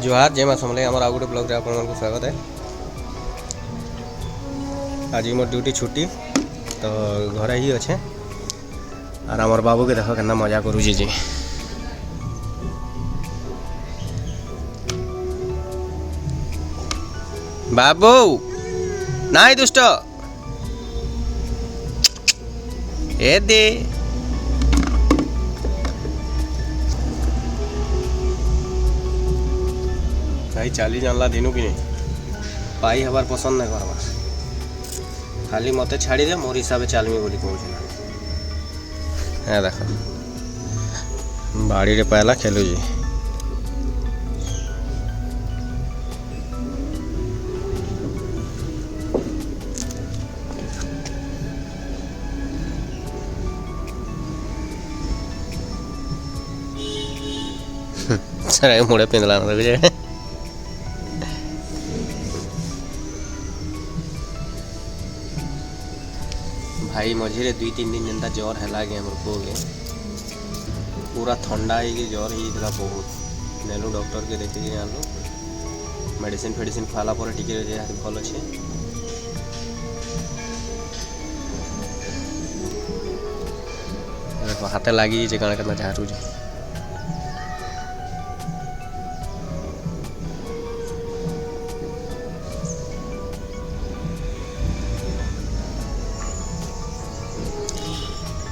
जुहार जय माँ समले आम आउ गोटे ब्लॉग आप स्वागत है। आज मोर ड्यूटी छुट्टी तो घर ही अच्छे और आमर बाबू के देख के मजा करुचे जी। बाबू नाई दुष्ट ए दे कहीं चाली जानला दिनू कि नहीं पाई हबार पसंद नहीं करवा खाली मते छाड़ी दे मोर हिसाब से चलमी बोली कहूँ देख बाड़ी रे पहला खेलु जी। सर मुड़े पिंदला रख भाई मझे 2-3 दिन जेनता ज्वर है हमको पूरा ठंडा ही ज्वर ही बहुत नेलु डॉक्टर के देखिए आनु मेडिसिन फेडिसिन खाला पर टिके भल अच्छे हाथे लगी कण झारू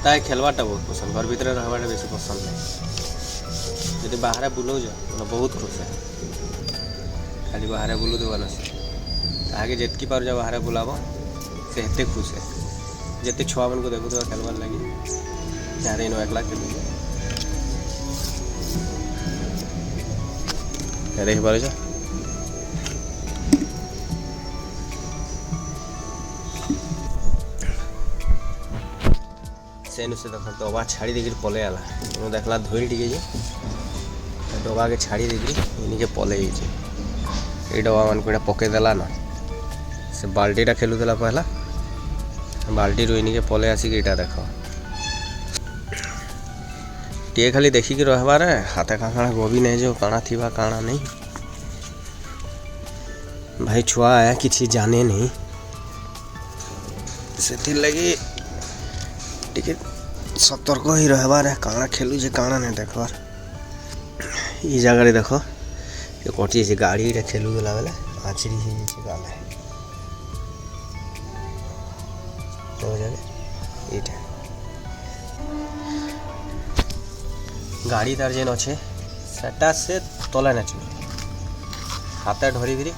ताई खेलवाटा बहुत पसंद घर भीतर रहवाटा बेसी पसंद नहीं यदि बाहर बुलाऊ जो बहुत खुश है खाली बाहर बुलू देवा ना आगे जितकी पार जा बाहर बुलाव से हेते खुश है जिते छुआ मन को देखु तो खेलवार लगी जहाँ इन एकला खेल देख पार सेनु से देख डबा छाड़ी देकर पले आला देखला धोई टी डबा के छाड़ी देकर इनके पले ये डबा मान को पकईदेला ना से बाल्टीटा खेलुला पहला बाल्टी रू इनके पले आसिक यहाँ देख टे खाली देखिक रहबार हाथे काଣା गोभी नहीं जो काଣା थी काଣା नहीं भाई छुआ आया किसी जाने नहीं से लगी टिके सतर्क ही रहबार है काଣା खेलु जे काଣା नहीं देखबार ये जगह देख ये कटी से गाड़ी रे खेलु गला बेले आचरी ही गाले तो जगह एटा गाड़ी तार जेन अच्छे सेटा से तले ना चुके हाथ धरी धरी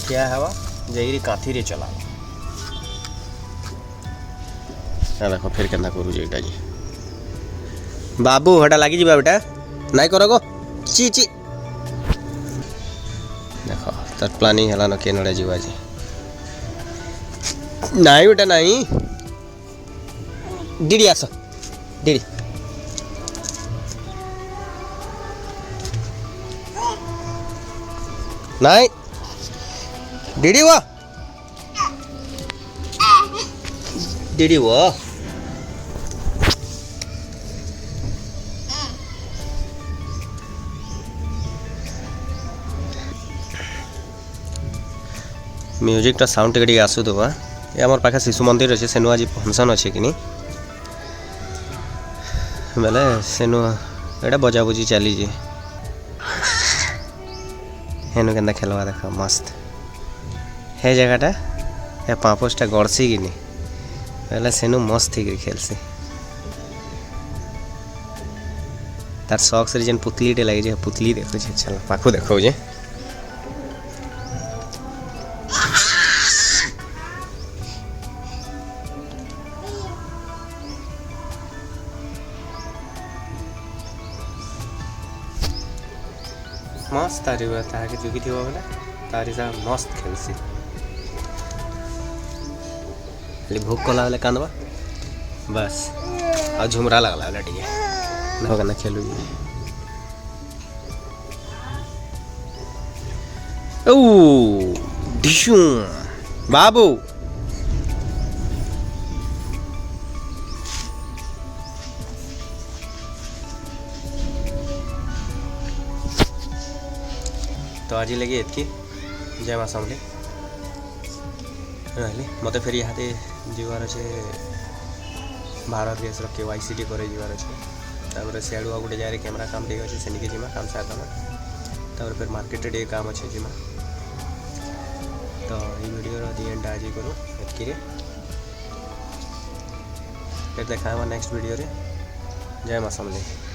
क्या हवा जाइरी काथी रे चला देखो फिर केना करू जी जी बाबू हटा लगी जी बेटा नहीं करो गो ची ची देखो तर प्लानिंग हला न के नडे जीवा जी नहीं बेटा नहीं दीदी आस दीदी नहीं दीदी वो दीदी वो म्यूजिकटा साउंड टे आसू देवा ये आम पाखे शिशु मंदिर अच्छे सेनु आज फंक्शन अच्छे कि बेले सेनु एटा बजा बुझी चली हेनु के खेलवा देख मस्त है जगहटा या पाँपोसटा गड़सी कि बेले सेनु मस्त थी खेलसी तार शौक से जेन पुतली टे लगे पुतली देखो चल पाखु देखो जे मस्त तारी ताके जुगी थी बोले तारी सा मस्त खेलसी खाली भूख कला बेले कांदबा बस आ झुमरा लगला बेले टिके नगना खेलू ओ डिशू बाबू तो आज लगे एतकी जय माँ समले रही मत फिर यहाँ जीवार अच्छे भारत गैस KYC करे जीवार अच्छे सियाड़ू गोटे जगह कैमेरा काम टे अच्छे से जीमा काम सार फिर मार्केट टे काम अच्छे जीमा तो ये वीडियो दी एंड आज करूँ एतकी फिर देखा नेक्स्ट वीडियो रे जय माँ समले।